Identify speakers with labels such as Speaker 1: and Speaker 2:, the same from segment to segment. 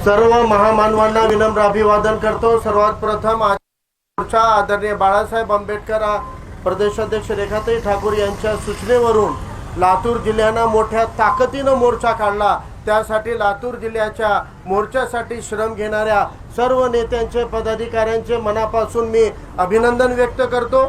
Speaker 1: सर्व महामानवांना विनम्र अभिवादन करतो। सर्वात प्रथम मोर्चा आदरणीय बाळासाहेब आंबेडकर प्रदेशाध्यक्ष रेखाताई ठाकूर यांच्या सूचनेवरून लातूर जिल्ह्यानं मोठ्या ताकदीनं मोर्चा काढला। त्यासाठी लातूर जिल्ह्याच्या मोर्चासाठी श्रम घेणाऱ्या सर्व नेत्यांचे पदाधिकाऱ्यांचे मनापासून मी अभिनंदन व्यक्त करतो।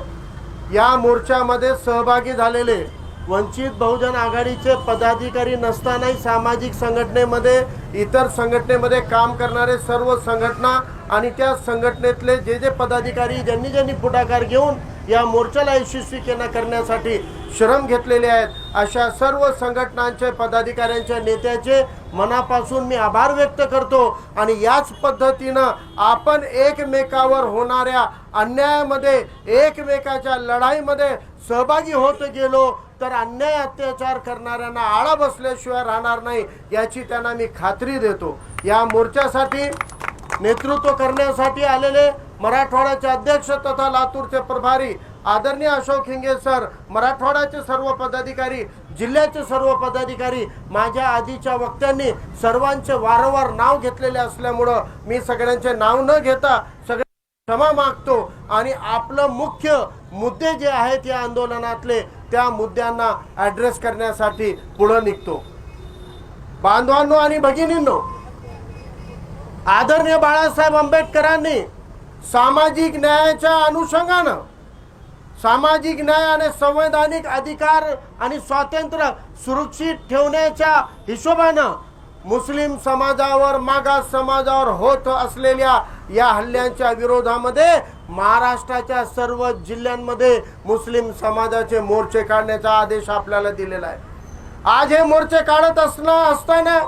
Speaker 1: या मोर्चामध्ये सहभागी झालेले वंचित बहुजन आघाडीचे पदाधिकारी नसतानाही सामाजिक संघटनेमध्ये इतर संघटनेमध्ये काम करणारे सर्व संघटना आणि त्या संघटनेतले जे पदाधिकारी ज्यांनी पुढाकार घेऊन या मोर्चाला यशस्वी करण्यासाठी श्रम घेतलेले आहेत, अशा सर्व संघटनांचे पदाधिकाऱ्यांच्या नेत्याचे मनापासून मी आभार व्यक्त करतो। आणि याच पद्धतीनं आपण एकमेकावर होणाऱ्या अन्यायामध्ये एकमेकाच्या लढाईमध्ये सहभागी होत गेलो तर अन्याय अत्याचार करणाऱ्यांना आळा बसल्याशिवाय राहणार नाही, याची त्यांना मी खात्री देतो। या मोर्चासाठी नेतृत्व करण्यासाठी आलेले मराठवाड्याचे अध्यक्ष तथा लातूरचे प्रभारी आदरणीय अशोक हिंगे सर, मराठवाड्याचे सर्व पदाधिकारी, जिल्ह्याचे सर्व पदाधिकारी, माझ्या आधीच्या वक्त्यांनी सर्वांचे वारंवार नाव घेतलेले असल्यामुळं मी सगळ्यांचे नाव न घेता सगळे क्षमा मागतो आणि आपलं मुख्य मुद्दे जे आहेत या आंदोलनातले त्या मुद्द्यांना ॲड्रेस करण्यासाठी पुढे निघतो। बांधवांनो आणि भगिनींनो, आदरणीय बाळासाहेब आंबेडकरांनी सामाजिक न्यायाच्या अनुषंगानं सामाजिक न्याय आणि संवैधानिक अधिकार आणि स्वातंत्र्य सुरक्षित ठेवण्याच्या हिशोबानं मुस्लिम समाजावर, मागास समाजावर होत असलेल्या या हल्ल्यांच्या विरोधामध्ये महाराष्ट्राच्या सर्व जिल्ह्यांमध्ये मुस्लिम समाजाचे मोर्चे काढण्याचा आदेश आपल्याला दिलेला आहे। आज हे मोर्चे काढत असताना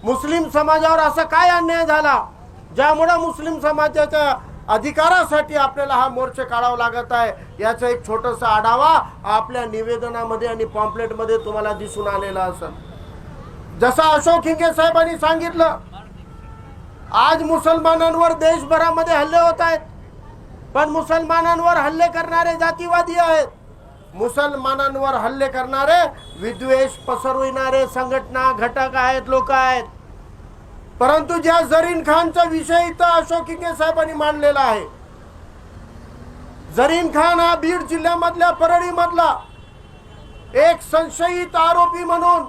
Speaker 1: मुस्लिम समाजावर असा काय अन्याय झाला ज्यामुळे मुस्लिम समाजाच्या अधिकारासाठी आपल्याला हा मोर्चे काढावा लागत आहे, याचा एक छोटासा आढावा आपल्या निवेदनामध्ये आणि पॉम्पलेटमध्ये तुम्हाला दिसून आलेला असेल। जसं अशोक हिंगे साहेबांनी सांगितलं, आज मुसलमानांवर देशभरामध्ये हल्ले होत आहेत, पण मुसलमानांवर हल्ले करणारे जातीवादी आहेत, मुसलमानांवर हल्ले करणारे विद्वेष पसरविणारे संघटना घटक आहेत, लोक आहेत। परंतु ज्या जरीन खानचा विषय इथं अशोक हिंगे साहेबांनी मांडलेला आहे, जरीन खान हा बीड जिल्ह्यामधल्या परळी मधला एक संशयित आरोपी म्हणून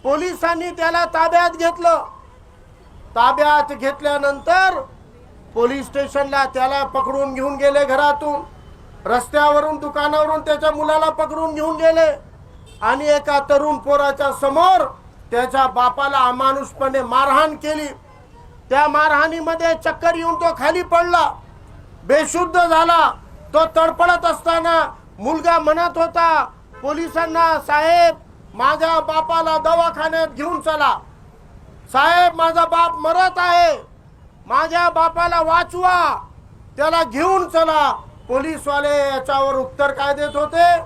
Speaker 1: पोलिसांनी त्याला ताब्यात घेतलं। ताब्यात घेतल्यानंतर पोलीस स्टेशनला त्याला पकडून घेऊन गेले, घरातून रस्त्यावरून दुकानावरून त्याच्या मुलाला पकडून घेऊन गेले आणि एका तरुण पोराच्या समोर त्याच्या बापाला अमानुषपणे मारहाण केली। त्या मारहाणीमध्ये चक्कर येऊन तो खाली पडला, बेशुद्ध झाला। तो तडफडत असताना मुलगा म्हणत होता पोलिसांना, साहेब माझ्या बापाला दवाखान्यात घेऊन चला, साहेब माझा बाप मरत आहे, माझ्या बापाला वाचवा, त्याला घेऊन चला। पोलीसवाले याच्यावर उत्तर काय देत होते,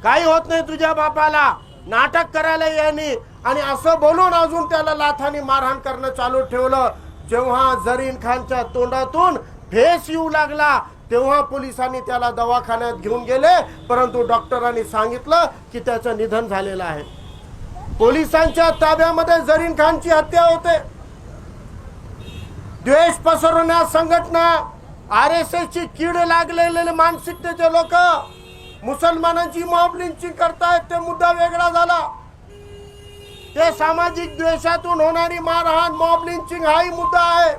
Speaker 1: काही होत नाही तुझ्या बापाला, नाटक करायला यांनी, आणि असं बोलून अजून त्याला लाथानी मारहाण करणं चालू ठेवलं। जेव्हा जरीन खानच्या तोंडातून फेस येऊ लागला तेव्हा पोलिसांनी त्याला दवाखान्यात घेऊन गेले, परंतु डॉक्टरांनी सांगितलं की त्याचं निधन झालेलं आहे। पोलिसांच्या ताब्यामध्ये जरीन खानची हत्या होते। द्वेष पसरवण्यास संघटना, RSS ची कीड लागलेले मानसिकतेचे लोक मुसलमानांची मॉब लिंचिंग करतायत, ते मुद्दा वेगळा झाला। ते सामाजिक द्वेषातून होणारी मारहाण, मॉब लिंचिंग हाही मुद्दा आहे।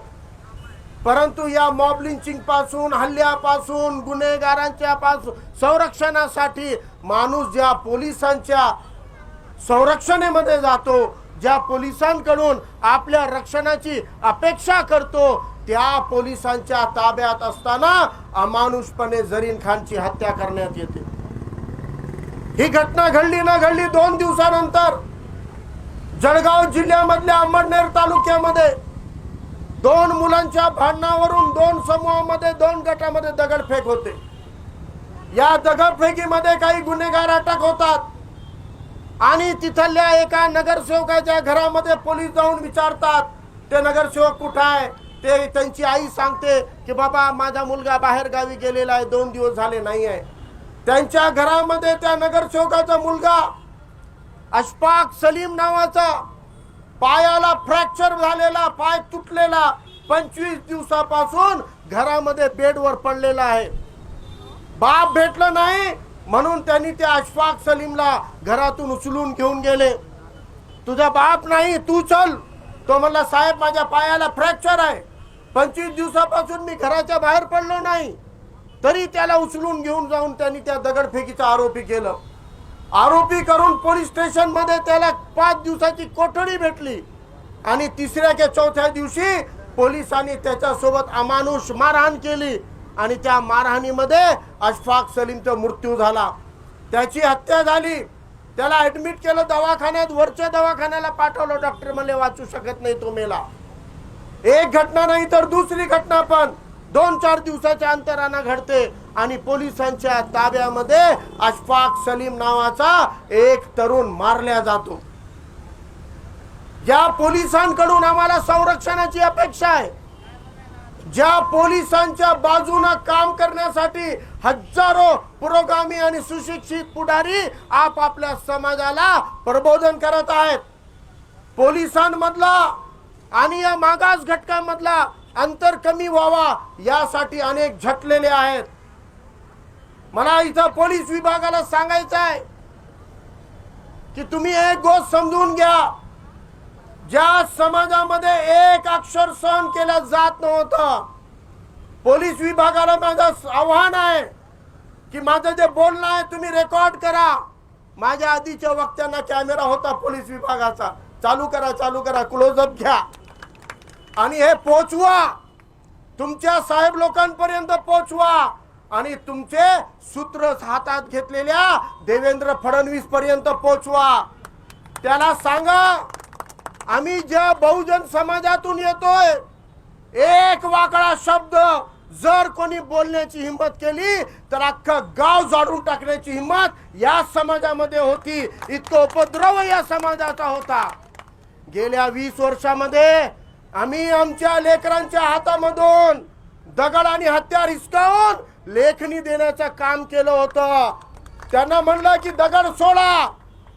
Speaker 1: परंतु या मॉब लिंचिंग पासून, हल्ल्यापासून, गुन्हेगारांच्या पासून संरक्षणासाठी माणूस ज्या पोलिसांच्या संरक्षणेमध्ये जातो, ज्या पोलिसांकडून आपल्या रक्षणाची अपेक्षा करतो, त्या पोलिसांच्या ताब्यात असताना अमानुषपणे जरीन खानची हत्या करण्यात येते। ही घटना घडली ना घडली 2 दिवसानंतर जळगाव जिल्ह्यामधल्या अंमळनेर तालुक्यामध्ये 2 मुलांच्या भांडणावरून 2 समूहामध्ये 2 गटामध्ये दगडफेक होते। या दगडफेकीमध्ये काही गुन्हेगार अटक होतात आणि तिथल्या एका नगरसेवकाच्या घरामध्ये पोलीस जाऊन विचारतात, ते नगरसेवक कुठे आहे? ते त्यांची आई सांगते की बाबा माझा मुलगा बाहेर गावी गेलेला आहे, 2 दिवस झाले नाही आहे। त्यांच्या घरामध्ये त्या नगरसेवकाचा मुलगा अशफाक सलीम नावाचा पायाला फ्रॅक्चर झालेला, पाय तुटलेला, 25 दिवसापासून घरामध्ये बेडवर पडलेला आहे. बाप भेटलं नाही म्हणून त्यांनी त्या अशफाक सलीमला घरातून उचलून घेऊन गेले. तुझा बाप नाही, तू चल. तो म्हणला साहेब माझ्या पायाला फ्रॅक्चर आहे, 25 दिवसापासून मी घराच्या बाहेर पडलो नाही. तरी त्याला उचलून घेऊन जाऊन त्यांनी त्या दगडफेकीचा आरोपी केलं. आरोपी करून पोलीस स्टेशन मध्ये त्याला 5 दिवसाची कोठडी भेटली आणि तिसऱ्या की चौथ्या दिवशी पोलिसांनी त्याच्यासोबत अमानुष मारहाण केली आणि त्या मारहाणीमध्ये अशफाक सलीमचा मृत्यू झाला. त्याची हत्या झाली. त्याला ऍडमिट केलं दवाखान्यात, वरच्या दवाखान्याला पाठवलं. डॉक्टर म्हणले वाचू शकत नाही, तो मेला. एक घटना नाही तर दुसरी घटना पण 2-4 दिवसाच्या अंतराने घडते आणि पोलिसांच्या ताब्यामध्ये अशफाक सलीम नावाचा एक तरुण मारला जातो. ज्या पोलिसांकडून आम्हाला संरक्षणाची अपेक्षा आहे, ज्या पोलिसांच्या बाजूने काम करण्यासाठी हजारो पुरोगामी आणि सुशिक्षित पुढारी आपापल्या समाजाला प्रबोधन करत आहेत, पोलिसांमधला आणि या मागास घटकांमधला अंतर कमी व्हावा यासाठी अनेक झटलेले आहेत. मला इथं पोलीस विभागाला सांगायचं आहे की तुम्ही एक गोष्ट समजून घ्या. ज्या समाजामध्ये एक अक्षर सहन केलं जात नव्हतं, पोलीस विभागाला माझं आव्हान आहे की माझं जे बोलणं आहे तुम्ही रेकॉर्ड करा. माझ्या आधीच्या वक्त्यांना कॅमेरा होता पोलीस विभागाचा, चालू करा, क्लोजअप घ्या आणि हे पोचवा, तुमच्या साहेब लोकांपर्यंत पोचवा आणि तुमचे सूत्र हातात घेतलेल्या देवेंद्र फडणवीस पर्यंत पोचवा. त्याला सांगा आम्ही ज्या बहुजन समाजातून येतोय, एक वाकडा शब्द जर कोणी बोलण्याची हिम्मत केली तर अख्खं गाव जाळून टाकण्याची हिम्मत या समाजामध्ये होती. इतका उपद्रव या समाजाचा होता. गेल्या 20 वर्षामध्ये आम्ही आमच्या लेकरांच्या हातामधून दगड आणि हत्यार हिसकावून लेखणी देण्याचं काम केलं होतं. त्यांना म्हणलं की दगड सोडा,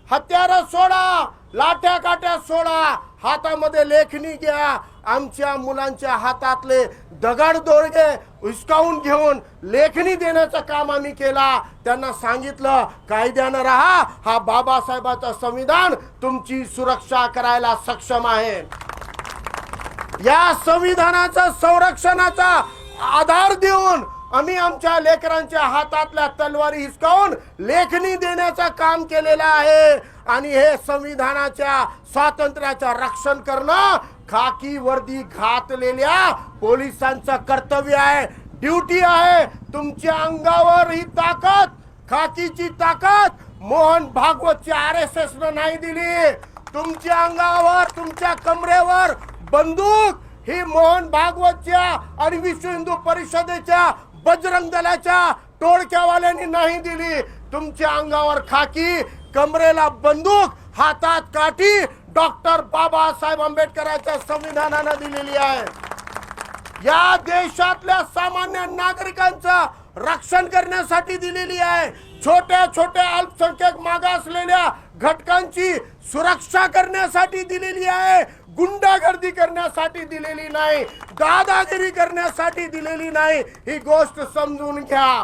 Speaker 1: हत्यार सोडा, लाट्या काट्या सोडा, हातामध्ये लेखणी घ्या. आमच्या मुलांच्या हातातले दगड दोरगे हिसकावून घेऊन लेखणी देण्याचं काम आम्ही केला. त्यांना सांगितलं कायद्यानं राहा, हा बाबासाहेबांचा संविधान तुमची सुरक्षा करायला सक्षम आहे. या संविधानाचा संरक्षणाचा आधार देऊन आम्ही आमच्या लेकरांच्या हातातल्या तलवारी हिसकावून लेखणी देण्याचं काम केलेलं आहे. आणि हे संविधानाच्या स्वातंत्र्याचं रक्षण करणं खाकी वर्दी घातलेल्या पोलिसांचं कर्तव्य आहे, ड्युटी आहे. तुमच्या अंगावर ही ताकद, खाकीची ताकद मोहन भागवतच्या RSS ने नाही दिली. तुमच्या अंगावर, तुमच्या कमरेवर बंदूक ही मोहन भागवतच्या आणि विश्व हिंदू परिषदेच्या बजरंग दलाच्या टोळक्यावाल्यांनी नाही दिली. तुमच्या अंगावर खाकी, कमरेला बंदूक, हातात काठी डॉक्टर बाबासाहेब आंबेडकरांच्या संविधानाने दिलेली आहे. या देशातल्या सामान्य नागरिकांचं रक्षण करण्यासाठी दिलेली आहे. छोट्या छोट्या अल्पसंख्याक मागासलेल्या घटकांची सुरक्षा करण्यासाठी दिलेली आहे. गुंडागर्दी करण्यासाठी दिलेली नाही, दादागिरी करण्यासाठी दिलेली नाही. ही गोष्ट समजून घ्या.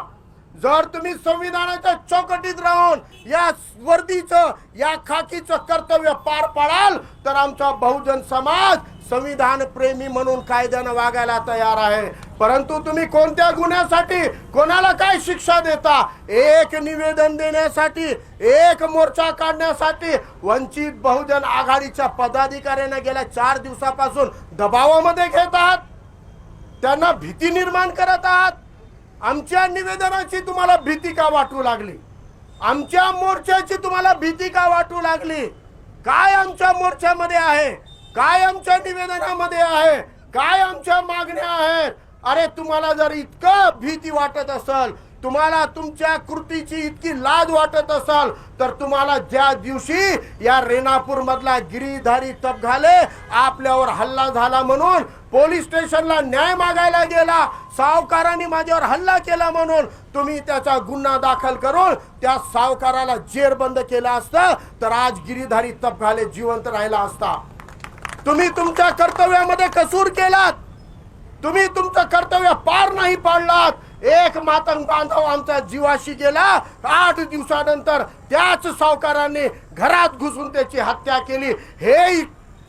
Speaker 1: जर तुम्ही संविधानाच्या चौकटीत राहून या वर्दीचं, या खाकीचं कर्तव्य पार पाडाल तर आमचा बहुजन समाज संविधान प्रेमी म्हणून कायद्यानं वागायला तयार आहे. परंतु तुम्ही कोणत्या गुन्ह्यासाठी कोणाला काय शिक्षा देता? एक निवेदन देण्यासाठी, एक मोर्चा काढण्यासाठी वंचित बहुजन आघाडीच्या पदाधिकाऱ्यांना गेल्या 4 दिवसापासून दबावामध्ये घेत आहात, त्यांना भीती निर्माण करत आहात. आमच्या निवेदनाची तुम्हाला भीती का वाटू लागली? आमच्या मोर्चाची तुम्हाला भीती का वाटू लागली? काय आमच्या मोर्चामध्ये आहे? काय आमच्या निवेदनामध्ये आहे? काय आमच्या मागण्या आहेत? अरे तुम्हाला जर इतकं भीती वाटत असेल, तुम्हाला तुमच्या कृतीची इतकी लाज वाटत असेल तर तुम्हाला ज्या दिवशी या रेणापूर मधला गिरीधारी तपघाले आपल्यावर हल्ला झाला म्हणून पोलीस स्टेशनला न्याय मागायला गेला, सावकारांनी माझ्यावर हल्ला केला म्हणून तुम्ही त्याचा गुन्हा दाखल करून त्या सावकाराला जेरबंद केला असतं तर आज गिरीधारी तपघाले जिवंत राहिला असता. तुम्ही तुमच्या कर्तव्यामध्ये कसूर केलात, तुम्ही तुमचं कर्तव्य पार नाही पाडलात। एक मातंग बांधव आमच्या जीवाशी गेला, 8 दिवसानंतर त्याच सावकारांनी घरात घुसून त्याची हत्या केली। हे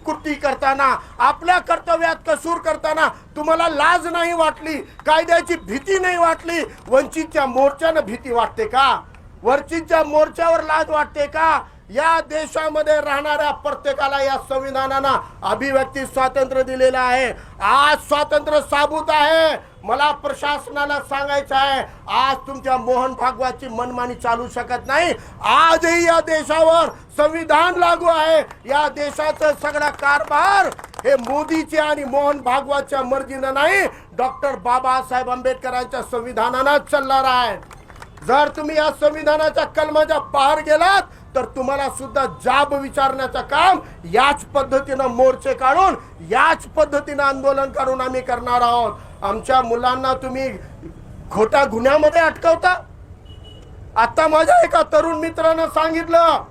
Speaker 1: कृती करताना, आपल्या कर्तव्यात कसूर करताना तुम्हाला लाज नाही वाटली, कायद्याची भीती नाही वाटली? वंचितच्या मोर्चानं भीती वाटते का? वंचितच्या मोर्चावर लाज वाटते का? या देशामध्ये राहणाऱ्या प्रत्येकाला या संविधानानं अभिव्यक्ती स्वातंत्र्य दिलेलं आहे। आज स्वातंत्र्य साबूत आहे। मला प्रशासनाला सांगायचं आहे, आज तुमच्या मोहन भागवतची मनमानी चालू शकत नाही। आजही या देशावर संविधान लागू आहे। या देशाचा सगळा कारभार हे मोदीचे आणि मोहन भागवतच्या मर्जीनं नाही, डॉक्टर बाबासाहेब आंबेडकरांच्या संविधानानं चालणार आहे। जर तुम्ही या संविधानाच्या कलमाच्या बाहेर गेलात तर तुम्हाला सुद्धा जाब विचारण्याचं काम याच पद्धतीनं मोर्चे काढून, याच पद्धतीनं आंदोलन करून आम्ही करणार आहोत। आमच्या मुलांना तुम्ही खोट्या गुन्ह्यामध्ये अटकवता। आता माझ्या एका तरुण मित्रानं सांगितलं,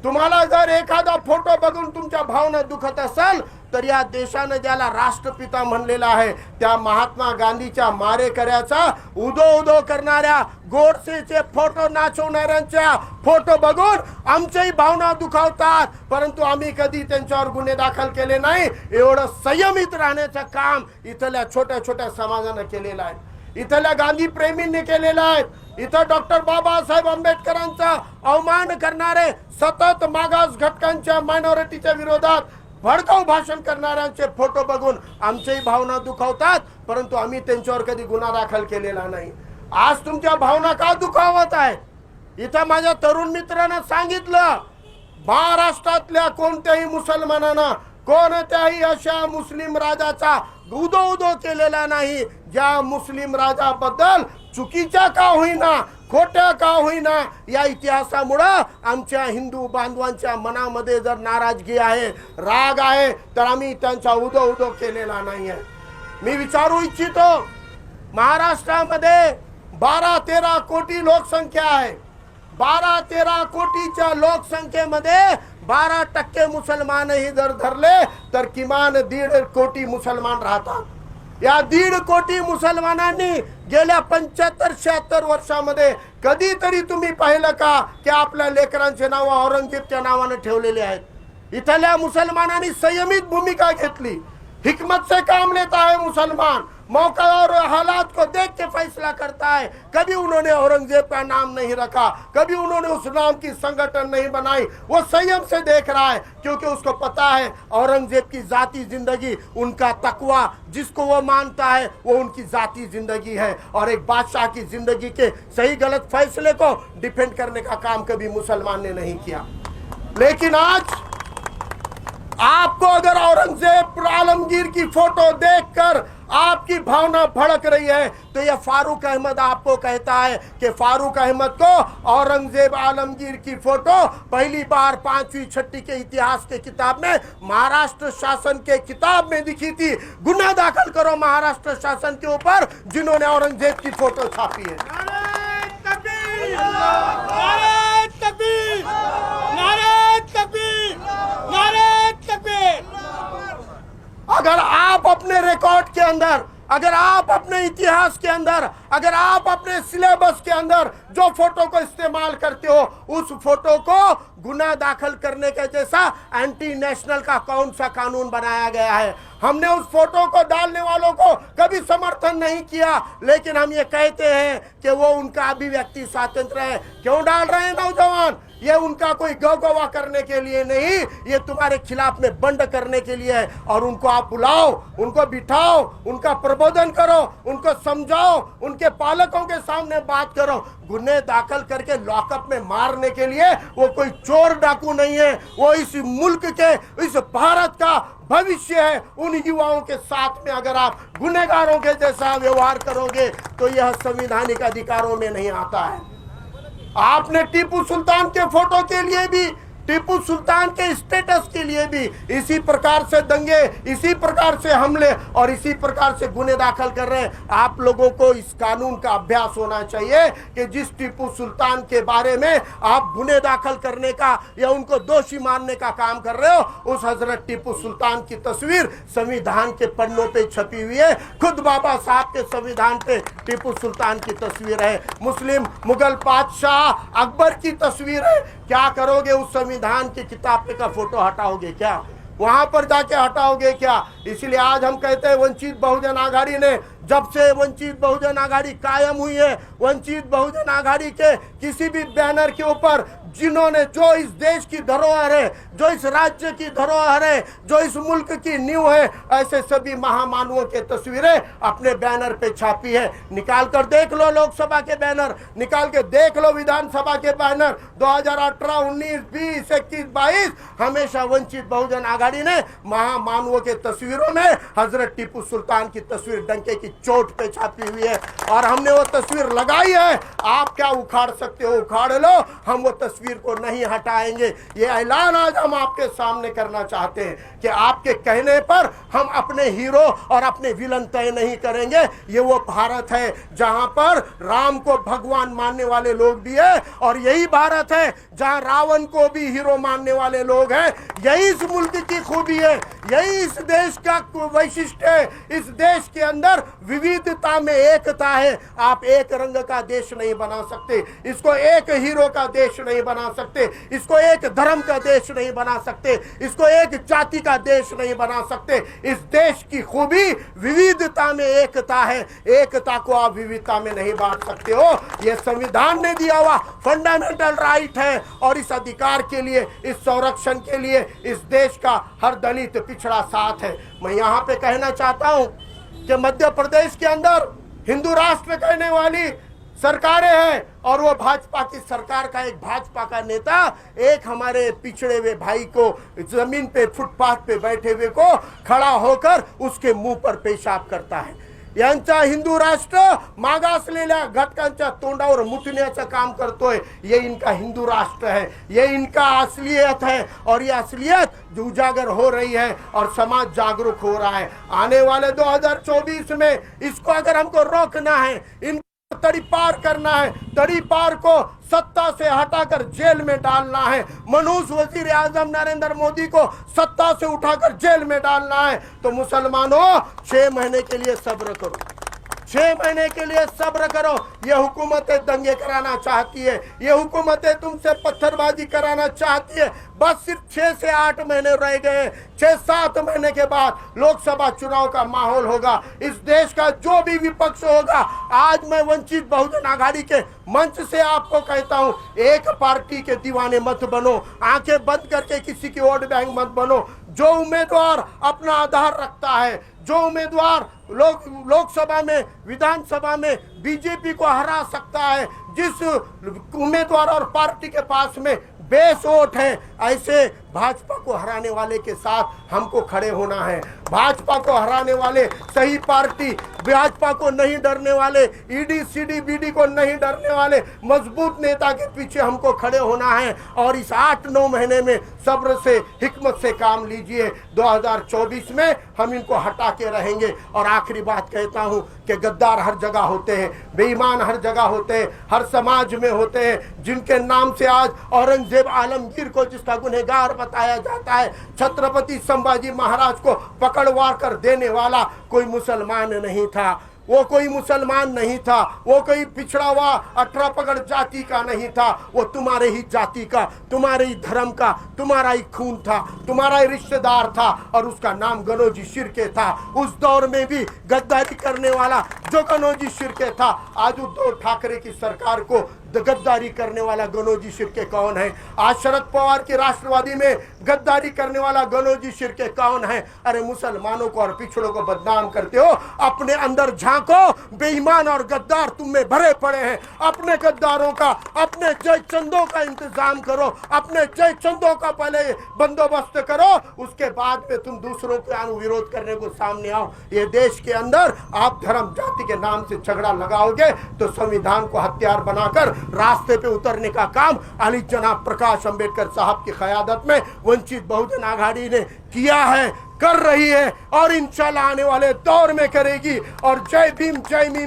Speaker 1: तुम्हाला जर एखादा फोटो बघून तुमच्या भावना दुखत असेल तर या देशानं ज्याला राष्ट्रपिता म्हणलेला आहे त्या महात्मा गांधीच्या मारेकऱ्याचा उदो करणाऱ्या गोडसेचे फोटो, नाचवणाऱ्यांच्या फोटो बघून आमच्याही भावना दुखावतात, परंतु आम्ही कधी त्यांच्यावर गुन्हे दाखल केले नाही। एवढं संयमित राहण्याचं काम इथल्या छोट्या छोट्या समाजानं केलेलं आहे, इथल्या गांधी प्रेमींनी केलेलं आहे। इथं डॉक्टर बाबासाहेब आंबेडकरांचा अवमान करणारे, सतत मागास घटकांच्या, मायनॉरिटीच्या विरोधात भडकाऊ भाषण करणाऱ्यांचे फोटो बघून आमच्याही भावना दुखावतात, परंतु आम्ही त्यांच्यावर कधी गुन्हा दाखल केलेला नाही। आज तुमच्या भावना का दुखावत आहेत? इथं माझ्या तरुण मित्रांना सांगितलं, महाराष्ट्रातल्या कोणत्याही मुसलमानानं कोणत्याही अशा मुस्लिम राजाचा उदो केलेला नाही ज्या मुस्लिम राजाबद्दल चुकीच्या का होईना, खोट्या का होईना, या इतिहासामुळं आमच्या हिंदू बांधवांच्या मनामध्ये जर नाराजगी आहे, राग आहे, तर आम्ही त्यांचा उदो केलेला नाही आहे। मी विचारू इच्छितो, महाराष्ट्रामध्ये 12-13 कोटी लोकसंख्या आहे। 12-13 कोटीच्या लोकसंख्येमध्ये 12% मुसलमानही जर धरले तर किमान 1.5 कोटी मुसलमान राहतात। या 1.5 कोटी मुसलमानांनी गेल्या 75-76 वर्षामध्ये कधीतरी तुम्ही पाहिलं का की आपल्या लेकरांचे नाव औरंगजेबच्या नावाने ठेवलेले आहेत? इथल्या मुसलमानांनी संयमित भूमिका घेतली, हिकमत से काम लेता है मुसलमान, मौका और हालात को देख के फैसला करता है। कभी उन्होंने औरंगजेब का नाम नहीं रखा, कभी उन्होंने उस नाम की संगठन नहीं बनाई। वो संयम से देख रहा है क्योंकि उसको पता है औरंगजेब की जाती जिंदगी, उनका तकवा, जिसको वो मानता है वो उनकी जाती जिंदगी है, और एक बादशाह की जिंदगी के सही गलत फैसले को डिफेंड करने का काम कभी मुसलमान ने नहीं किया। लेकिन आज आपको अगर औरंगजेब आलमगीर की फोटो देखकर आपकी भावना भड़क रही है तो यह फारूक अहमद आपको कहता है कि फारूक अहमद को औरंगजेब आलमगीर की फोटो पहली बार 5वीं-6वीं के इतिहास के किताब में महाराष्ट्र शासन के किताब में दिखी थी। गुन्हा दाखिल करो महाराष्ट्र शासन के ऊपर जिन्होंने औरंगजेब की फोटो छापी है।
Speaker 2: नारे तकबीर, नारे तकबीर, नारे तकबीर, नारे तकबीर।
Speaker 1: अगर आप अपने रिकॉर्ड के अंदर, अगर आप अपने इतिहास के अंदर, अगर आप अपने सिलेबस के अंदर जो फोटो को इस्तेमाल करते हो, उस फोटो को गुनाह दाखिल करने के जैसा एंटी नेशनल का कौन सा कानून बनाया गया है? हमने उस फोटो को डालने वालों को कभी समर्थन नहीं किया, लेकिन हम ये कहते हैं कि वो उनका अभिव्यक्ति स्वातंत्र्य है। क्यों डाल रहे हैं नौजवान? ये उनका कोई गौगवा करने के लिए नहीं, ये तुम्हारे खिलाफ में बंड करने के लिए है। और उनको आप बुलाओ, उनको बिठाओ, उनका प्रबोधन करो, उनको समझाओ, उनके पालकों के सामने बात करो। गुन्हे दाखिल करके लॉकअप में मारने के लिए वो कोई चोर डाकू नहीं है, वो इस मुल्क के, इस भारत का भविष्य है। उन युवाओं के साथ में अगर आप गुनहगारों के जैसा व्यवहार करोगे तो यह संवैधानिक अधिकारों में नहीं आता है। आपने टीपू सुल्तान के फोटो के लिए भी टीपू सुल्तान के स्टेटस के लिए भी इसी प्रकार से दंगे, इसी प्रकार से हमले और इसी प्रकार से गुने दाखिल कर रहे हैं। आप लोगों को इस कानून का अभ्यास होना चाहिए कि जिस टीपू सुल्तान के बारे में आप गुने दाखिल करने का या उनको दोषी मानने का काम कर रहे हो, उस हजरत टीपू सुल्तान की तस्वीर संविधान के पन्नों पे छपी हुई है। खुद बाबा साहब के संविधान पे टीपू सुल्तान की तस्वीर है। मुस्लिम मुगल बादशाह अकबर की तस्वीर है। क्या करोगे? उस संविधान की किताब पे का फोटो हटाओगे क्या? वहां पर जाके हटाओगे क्या? इसलिए आज हम कहते हैं वंचित बहुजन आघाड़ी ने, जब से वंचित बहुजन आघाड़ी कायम हुई है, वंचित बहुजन आघाड़ी के किसी भी बैनर के ऊपर जिन्होंने, जो इस देश की धरोहर है, जो इस राज्य की धरोहर है, जो इस मुल्क की नींव है, ऐसे सभी महामानवों के तस्वीरें अपने बैनर पे छापी है। निकाल कर देख लो लोकसभा के बैनर, निकाल के देख लो विधानसभा के बैनर। 2018, 19, 20, 21, 22 हमेशा वंचित बहुजन आघाड़ी ने महामानवों के तस्वीरों में हजरत टीपू सुल्तान की तस्वीर डंके की चोट पे छापी हुई है और हमने वो तस्वीर लगाई है। आप क्या उखाड़ सकते हो? उखाड़ लो, हम वो तस्वीर को नहीं हटाएंगे। ये ऐलान आज हम आपके सामने करना चाहते हैं कि आपके कहने पर हम अपने हीरो और अपने विलन तय नहीं करेंगे। ये वो भारत है जहां पर राम को भगवान मानने वाले लोग भी है और यही भारत है जहां रावण को भी हीरो मानने वाले लोग हैं। यही इस मुल्क की खूबी है, यही इस देश का वैशिष्ट है। इस देश के अंदर विविधता में एकता है। आप एक रंग का देश नहीं बना सकते, इसको एक हीरो का देश नहीं बना सकते, इसको एक धर्म का देश नहीं बना सकते, इसको एक जाति का देश नहीं बना सकते। इस देश की खूबी विविधता में एकता है। एकता को आप विविधता में नहीं बांट सकते हो। यह संविधान ने दिया हुआ फंडामेंटल राइट है और इस अधिकार के लिए, इस संरक्षण के लिए इस देश का हर दलित पिछड़ा साथ है। मैं यहाँ पे कहना चाहता हूँ कि मध्य प्रदेश के अंदर हिंदू राष्ट्र कहने वाली सरकारें हैं और वो भाजपा की सरकार का एक भाजपा का नेता एक हमारे पिछड़े हुए भाई को जमीन पे फुटपाथ पे बैठे हुए को खड़ा होकर उसके मुंह पर पेशाब करता है। यांचा हिंदू राष्ट्र मागासलेल्या घटकांच्या तोंडावर मुतण्याचं काम करतोय। ये इनका हिंदू राष्ट्र है, ये इनका असलियत है और ये असलियत जो उजागर हो रही है और समाज जागरूक हो रहा है। आने वाले 2024 में इसको अगर हमको रोकना है, इन तड़ी पार करना है, तड़ी पार को सत्ता से हटाकर जेल में डालना है, मनुष्य वजीर आजम नरेंद्र मोदी को सत्ता से उठाकर जेल में डालना है, तो मुसलमानों 6 महीने के लिए सब्र करो, 6 महीने के लिए सब्र करो। ये हुकूमतें दंगे कराना चाहती है, ये हुकूमतें तुमसे पत्थरबाजी कराना चाहती है। बस सिर्फ 6 से 8 महीने रह गए। 6-7 महीने के बाद लोकसभा चुनाव का माहौल होगा। इस देश का जो भी विपक्ष होगा, आज मैं वंचित बहुजन आघाड़ी के मंच से आपको कहता हूं, एक पार्टी के दीवाने मत बनो, आंखें बंद करके किसी की वोट बैंक मत बनो। जो उम्मीदवार अपना आधार रखता है, जो उम्मीदवार लोकसभा में, विधानसभा में बीजेपी को हरा सकता है, जिस उम्मीदवार और पार्टी के पास में बेस वोट है, ऐसे भाजपा को हराने वाले के साथ हमको खड़े होना है। भाजपा को हराने वाले सही पार्टी, भाजपा को नहीं डरने वाले, ईडी सीडी बीडी को नहीं डरने वाले मजबूत नेता के पीछे हमको खड़े होना है और इस 8-9 महीने में सब्र से, हिकमत से काम लीजिए। 2024 में हम इनको हटा के रहेंगे। और आखिरी बात कहता हूं कि गद्दार हर जगह होते हैं, बेईमान हर जगह होते हैं, हर समाज में होते हैं। जिनके नाम से आज औरंगजेब आलमगीर को जिसका गुनहगार बताया जाता है, छत्रपति संभाजी महाराज को पकड़वा कर देने वाला कोई मुसलमान नहीं था, वो कोई मुसलमान नहीं था, वो कोई पिछड़ा हुआ 18 पगड़ जाति का नहीं था, वो तुम्हारे ही जाति का, तुम्हारे ही धर्म का, तुम्हारा ही खून था, तुम्हारा ही रिश्तेदार था और उसका नाम गनोजी शिर्के था। उस दौर में भी गद्दारी करने वाला जो गनोजी शिर्के था, आज उद्धव ठाकरे की सरकार को गद्दारी करने वाला गनोजी शिर्के कौन है? आज शरद पवार की राष्ट्रवादी में गद्दारी करने वाला गनोजी शिर्के कौन है? अरे मुसलमानों को और पिछड़ों को बदनाम करते हो, अपने अंदर झांको। बेईमान और गद्दार तुम में भरे पड़े हैं। अपने गद्दारों का, अपने जय चंदों का इंतजाम करो, अपने जय चंदों का पहले बंदोबस्त करो, उसके बाद में तुम दूसरों के अनुविरोध करने को सामने आओ। ये देश के अंदर आप धर्म जाति के नाम से झगड़ा लगाओगे तो संविधान को हथियार बनाकर रास्ते पे उतरने का काम अली जनाब प्रकाश अंबेडकर साहब की क़यादत में वंचित बहुजन आघाड़ी ने किया है, कर रही है और इंशाल्लाह आने वाले दौर में करेगी। और जय भीम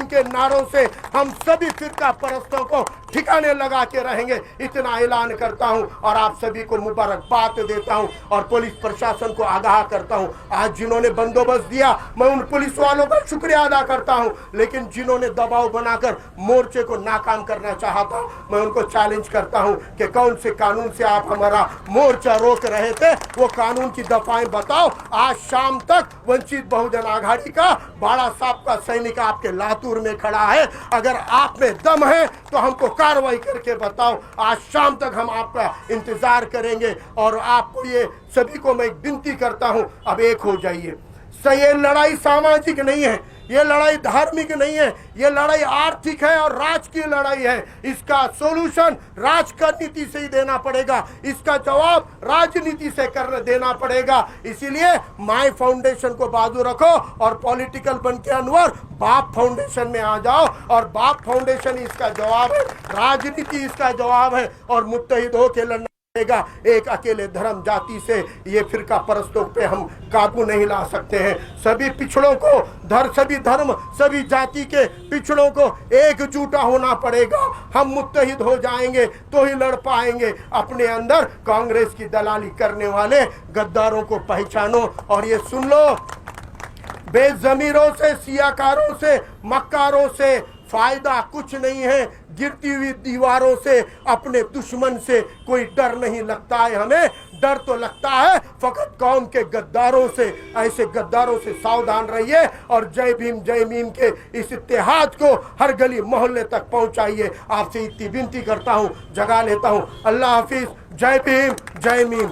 Speaker 1: के नारों से हम सभी फिरका परस्तों को ठिकाने लगा के रहेंगे, इतना ऐलान करता हूं और आप सभी को मुबारकबाद देता हूं और पुलिस प्रशासन को आगाह करता हूं। आज जिन्होंने बंदोबस्त दिया मैं उन पुलिस वालों का शुक्रिया अदा करता हूं, लेकिन जिन्होंने दबाव बनाकर मोर्चे को नाकाम करना चाहा था मैं उनको चैलेंज करता हूं कि कौन से कानून से आप हमारा मोर्चा रोक रहे थे, वो कानून की दफाएं बताओ। आज शाम तक वंचित बहुजन आघाड़ी का बाड़ा साहब का सैनिक आपके लातूर में खड़ा है, अगर आप में दम है तो हमको कार्रवाई करके बताओ। आज शाम तक हम आपका इंतजार करेंगे और आपको ये सभी को मैं विनती करता हूं, अब एक हो जाइए। ये लड़ाई सामाजिक नहीं है, ये लड़ाई धार्मिक नहीं है, ये लड़ाई आर्थिक है और राज की लड़ाई है। इसका सॉल्यूशन राजनीति से ही देना पड़ेगा, इसका जवाब राजनीति से देना पड़ेगा। इसीलिए माय फाउंडेशन को बाजू रखो और पॉलिटिकल बन के अनवर बाप फाउंडेशन में आ जाओ और बाप फाउंडेशन इसका जवाब है, राजनीति इसका जवाब है और मुत्तहिद होकर लड़ना पड़ेगा। एक अकेले धर्म जाति से ये फिरका परस्तों पे हम काबू नहीं ला सकते हैं। सभी पिछड़ों को सभी धर्म सभी जाति के पिछड़ों को एकजुट होना पड़ेगा। हम मुत्तहिद हो जाएंगे तो ही लड़ पाएंगे। अपने अंदर कांग्रेस की दलाली करने वाले गद्दारों को पहचानो और ये सुन लो, बेज़मीरों से, सियाकारों से, मक्कारों से फायदा कुछ नहीं है। गिरती हुई दीवारों से, अपने दुश्मन से कोई डर नहीं लगता है। हमें डर तो लगता है फकत कौम के गद्दारों से। ऐसे गद्दारों से सावधान रहिए और जय भीम के इस इत्तेहाद को हर गली मोहल्ले तक पहुंचाइए। आपसे इतनी विनती करता हूं, जगा लेता हूं। अल्लाह हाफिज। जय भीम।